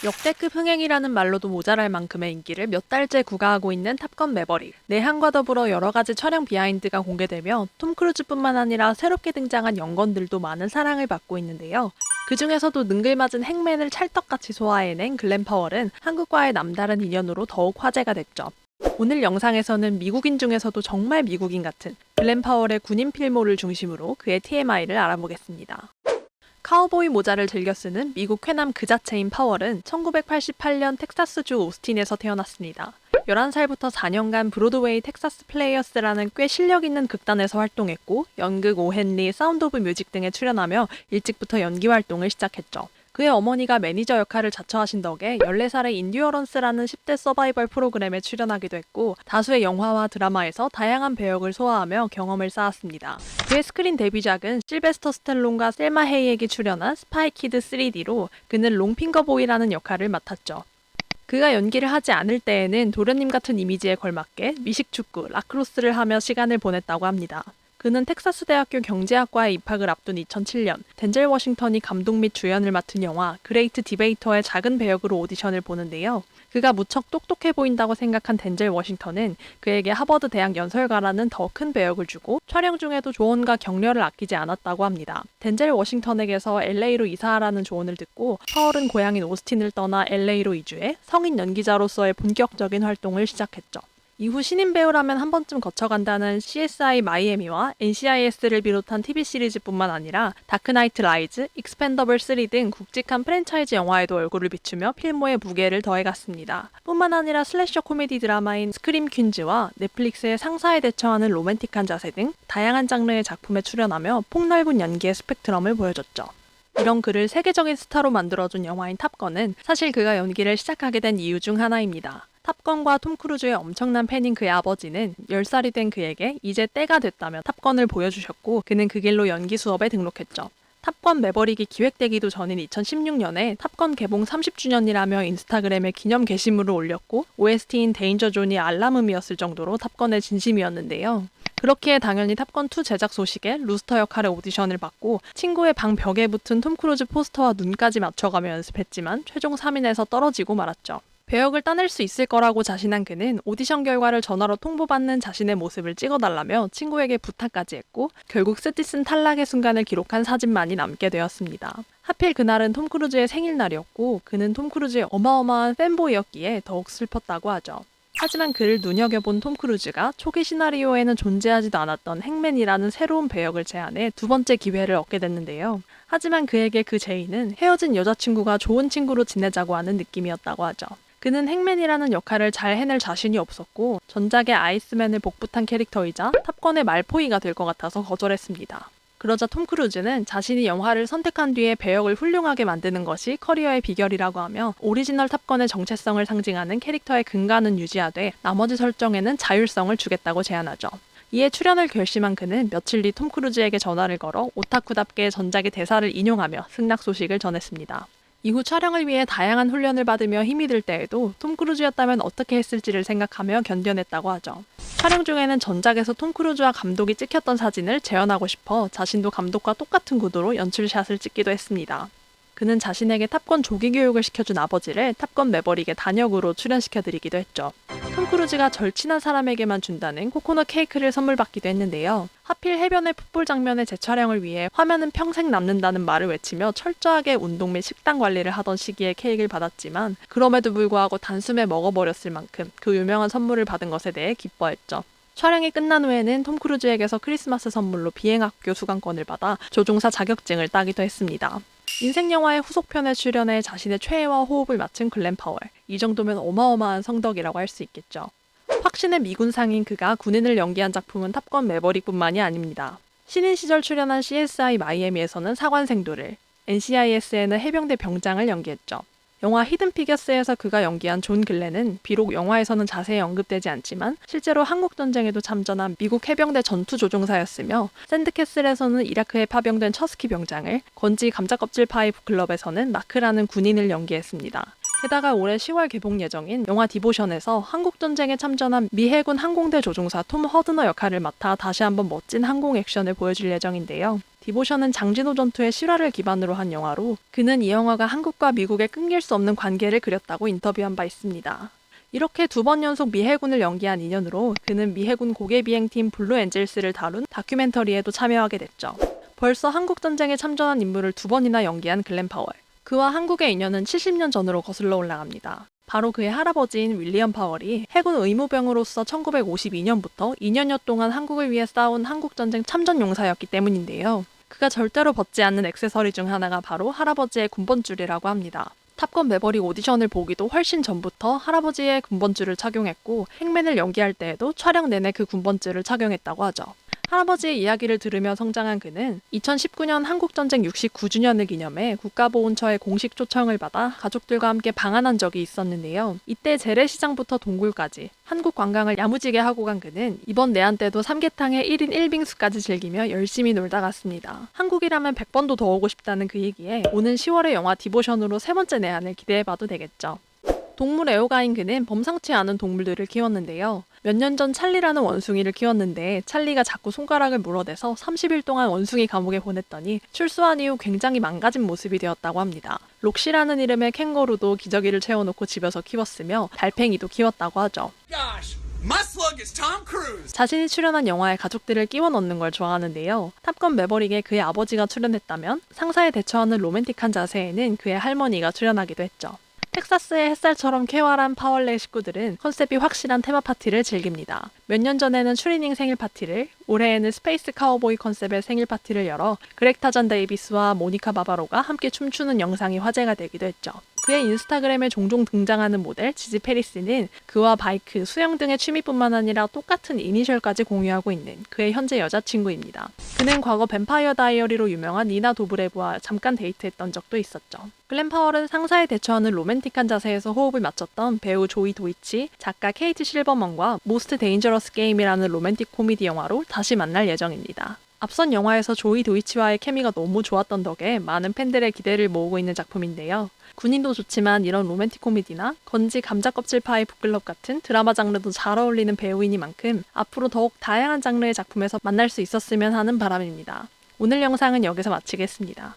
역대급 흥행이라는 말로도 모자랄 만큼의 인기를 몇 달째 구가하고 있는 탑건 매버릭. 내한과 더불어 여러 가지 촬영 비하인드가 공개되며 톰 크루즈뿐만 아니라 새롭게 등장한 연건들도 많은 사랑을 받고 있는데요. 그 중에서도 능글맞은 행맨을 찰떡같이 소화해낸 글렌 파월은 한국과의 남다른 인연으로 더욱 화제가 됐죠. 오늘 영상에서는 미국인 중에서도 정말 미국인 같은 글렌 파월의 군인 필모를 중심으로 그의 TMI를 알아보겠습니다. 카우보이 모자를 즐겨 쓰는 미국 쾌남 그 자체인 파월은 1988년 텍사스주 오스틴에서 태어났습니다. 11살부터 4년간 브로드웨이 텍사스 플레이어스라는 꽤 실력 있는 극단에서 활동했고 연극 오 헨리, 사운드 오브 뮤직 등에 출연하며 일찍부터 연기 활동을 시작했죠. 그의 어머니가 매니저 역할을 자처하신 덕에 14살의 인듀어런스라는 10대 서바이벌 프로그램에 출연하기도 했고 다수의 영화와 드라마에서 다양한 배역을 소화하며 경험을 쌓았습니다. 그의 스크린 데뷔작은 실베스터 스텔론과 셀마 헤이액이 출연한 스파이 키드 3D로 그는 롱핑거보이라는 역할을 맡았죠. 그가 연기를 하지 않을 때에는 도련님 같은 이미지에 걸맞게 미식축구, 라크로스를 하며 시간을 보냈다고 합니다. 그는 텍사스 대학교 경제학과에 입학을 앞둔 2007년 덴젤 워싱턴이 감독 및 주연을 맡은 영화 그레이트 디베이터의 작은 배역으로 오디션을 보는데요. 그가 무척 똑똑해 보인다고 생각한 덴젤 워싱턴은 그에게 하버드 대학 연설가라는 더 큰 배역을 주고 촬영 중에도 조언과 격려를 아끼지 않았다고 합니다. 덴젤 워싱턴에게서 LA로 이사하라는 조언을 듣고 파월은 고향인 오스틴을 떠나 LA로 이주해 성인 연기자로서의 본격적인 활동을 시작했죠. 이후 신인 배우라면 한 번쯤 거쳐간다는 CSI 마이애미와 NCIS를 비롯한 TV 시리즈뿐만 아니라 다크나이트 라이즈, 익스펜더블 3 등 굵직한 프랜차이즈 영화에도 얼굴을 비추며 필모의 무게를 더해갔습니다. 뿐만 아니라 슬래셔 코미디 드라마인 스크림 퀸즈와 넷플릭스의 상사에 대처하는 로맨틱한 자세 등 다양한 장르의 작품에 출연하며 폭넓은 연기의 스펙트럼을 보여줬죠. 이런 그를 세계적인 스타로 만들어준 영화인 탑건은 사실 그가 연기를 시작하게 된 이유 중 하나입니다. 탑건과 톰 크루즈의 엄청난 팬인 그의 아버지는 10살이 된 그에게 이제 때가 됐다며 탑건을 보여주셨고 그는 그 길로 연기 수업에 등록했죠. 탑건 매버릭이 기획되기도 전인 2016년에 탑건 개봉 30주년이라며 인스타그램에 기념 게시물을 올렸고 OST인 데인저 존이 알람음이었을 정도로 탑건의 진심이었는데요. 그렇기에 당연히 탑건2 제작 소식에 루스터 역할의 오디션을 받고 친구의 방 벽에 붙은 톰 크루즈 포스터와 눈까지 맞춰가며 연습했지만 최종 3인에서 떨어지고 말았죠. 배역을 따낼 수 있을 거라고 자신한 그는 오디션 결과를 전화로 통보받는 자신의 모습을 찍어달라며 친구에게 부탁까지 했고 결국 스티슨 탈락의 순간을 기록한 사진만이 남게 되었습니다. 하필 그날은 톰 크루즈의 생일날이었고 그는 톰 크루즈의 어마어마한 팬보이였기에 더욱 슬펐다고 하죠. 하지만 그를 눈여겨본 톰 크루즈가 초기 시나리오에는 존재하지도 않았던 행맨이라는 새로운 배역을 제안해 두 번째 기회를 얻게 됐는데요. 하지만 그에게 그 제의는 헤어진 여자친구가 좋은 친구로 지내자고 하는 느낌이었다고 하죠. 그는 행맨이라는 역할을 잘 해낼 자신이 없었고 전작의 아이스맨을 복붙한 캐릭터이자 탑건의 말포이가 될 것 같아서 거절했습니다. 그러자 톰 크루즈는 자신이 영화를 선택한 뒤에 배역을 훌륭하게 만드는 것이 커리어의 비결이라고 하며 오리지널 탑건의 정체성을 상징하는 캐릭터의 근간은 유지하되 나머지 설정에는 자율성을 주겠다고 제안하죠. 이에 출연을 결심한 그는 며칠 뒤 톰 크루즈에게 전화를 걸어 오타쿠답게 전작의 대사를 인용하며 승낙 소식을 전했습니다. 이후 촬영을 위해 다양한 훈련을 받으며 힘이 들 때에도 톰 크루즈였다면 어떻게 했을지를 생각하며 견뎌냈다고 하죠. 촬영 중에는 전작에서 톰 크루즈와 감독이 찍혔던 사진을 재현하고 싶어 자신도 감독과 똑같은 구도로 연출샷을 찍기도 했습니다. 그는 자신에게 탑건 조기 교육을 시켜준 아버지를 탑건 매버릭의 단역으로 출연시켜드리기도 했죠. 톰 크루즈가 절친한 사람에게만 준다는 코코넛 케이크를 선물 받기도 했는데요. 하필 해변의 풋볼 장면의 재촬영을 위해 화면은 평생 남는다는 말을 외치며 철저하게 운동 및 식단 관리를 하던 시기에 케이크를 받았지만 그럼에도 불구하고 단숨에 먹어버렸을 만큼 그 유명한 선물을 받은 것에 대해 기뻐했죠. 촬영이 끝난 후에는 톰 크루즈에게서 크리스마스 선물로 비행학교 수강권을 받아 조종사 자격증을 따기도 했습니다. 인생 영화의 후속편에 출연해 자신의 최애와 호흡을 맞춘 글렌 파월. 이 정도면 어마어마한 성덕이라고 할 수 있겠죠. 확신의 미군상인 그가 군인을 연기한 작품은 탑건 매버릭뿐만이 아닙니다. 신인 시절 출연한 CSI 마이애미에서는 사관생도를, NCIS에는 해병대 병장을 연기했죠. 영화 히든 피겨스에서 그가 연기한 존 글렌은 비록 영화에서는 자세히 언급되지 않지만 실제로 한국전쟁에도 참전한 미국 해병대 전투조종사였으며 샌드캐슬에서는 이라크에 파병된 처스키 병장을, 건지 감자껍질 파이 클럽에서는 마크라는 군인을 연기했습니다. 게다가 올해 10월 개봉 예정인 영화 디보션에서 한국전쟁에 참전한 미 해군 항공대 조종사 톰 허드너 역할을 맡아 다시 한번 멋진 항공 액션을 보여줄 예정인데요. 디보션은 장진호 전투의 실화를 기반으로 한 영화로 그는 이 영화가 한국과 미국의 끊길 수 없는 관계를 그렸다고 인터뷰한 바 있습니다. 이렇게 2번 연속 미 해군을 연기한 인연으로 그는 미 해군 고개비행팀 블루 엔젤스를 다룬 다큐멘터리에도 참여하게 됐죠. 벌써 한국전쟁에 참전한 인물을 2번이나 연기한 글렌 파월. 그와 한국의 인연은 70년 전으로 거슬러 올라갑니다. 바로 그의 할아버지인 윌리엄 파월이 해군 의무병으로서 1952년부터 2년여 동안 한국을 위해 싸운 한국전쟁 참전용사였기 때문인데요. 그가 절대로 벗지 않는 액세서리 중 하나가 바로 할아버지의 군번줄이라고 합니다. 탑건 매버릭 오디션을 보기도 훨씬 전부터 할아버지의 군번줄을 착용했고 행맨을 연기할 때에도 촬영 내내 그 군번줄을 착용했다고 하죠. 할아버지의 이야기를 들으며 성장한 그는 2019년 한국전쟁 69주년을 기념해 국가보훈처의 공식 초청을 받아 가족들과 함께 방한한 적이 있었는데요. 이때 재래시장부터 동굴까지 한국 관광을 야무지게 하고 간 그는 이번 내한 때도 삼계탕에 1인 1빙수까지 즐기며 열심히 놀다 갔습니다. 한국이라면 100번도 더 오고 싶다는 그 얘기에 오는 10월의 영화 디보션으로 3번째 내한을 기대해봐도 되겠죠. 동물 애호가인 그는 범상치 않은 동물들을 키웠는데요. 몇 년 전 찰리라는 원숭이를 키웠는데 찰리가 자꾸 손가락을 물어대서 30일 동안 원숭이 감옥에 보냈더니 출소한 이후 굉장히 망가진 모습이 되었다고 합니다. 록시라는 이름의 캥거루도 기저귀를 채워놓고 집에서 키웠으며 달팽이도 키웠다고 하죠. 자신이 출연한 영화에 가족들을 끼워 넣는 걸 좋아하는데요. 탑건 매버릭에 그의 아버지가 출연했다면 상사에 대처하는 로맨틱한 자세에는 그의 할머니가 출연하기도 했죠. 텍사스의 햇살처럼 쾌활한 파월레 식구들은 컨셉이 확실한 테마 파티를 즐깁니다. 몇 년 전에는 추리닝 생일 파티를, 올해에는 스페이스 카우보이 컨셉의 생일 파티를 열어 그렉 타전 데이비스와 모니카 바바로가 함께 춤추는 영상이 화제가 되기도 했죠. 그의 인스타그램에 종종 등장하는 모델 지지 페리스는 그와 바이크, 수영 등의 취미뿐만 아니라 똑같은 이니셜까지 공유하고 있는 그의 현재 여자친구입니다. 그는 과거 뱀파이어 다이어리로 유명한 니나 도브레브와 잠깐 데이트했던 적도 있었죠. 글렌 파월은 상사에 대처하는 로맨틱한 자세에서 호흡을 맞췄던 배우 조이 도이치, 작가 케이트 실버먼과 모스트 데인저러스 게임이라는 로맨틱 코미디 영화로 다시 만날 예정입니다. 앞선 영화에서 조이 도이치와의 케미가 너무 좋았던 덕에 많은 팬들의 기대를 모으고 있는 작품인데요. 군인도 좋지만 이런 로맨틱 코미디나 건지 감자 껍질 파이 북클럽 같은 드라마 장르도 잘 어울리는 배우이니만큼 앞으로 더욱 다양한 장르의 작품에서 만날 수 있었으면 하는 바람입니다. 오늘 영상은 여기서 마치겠습니다.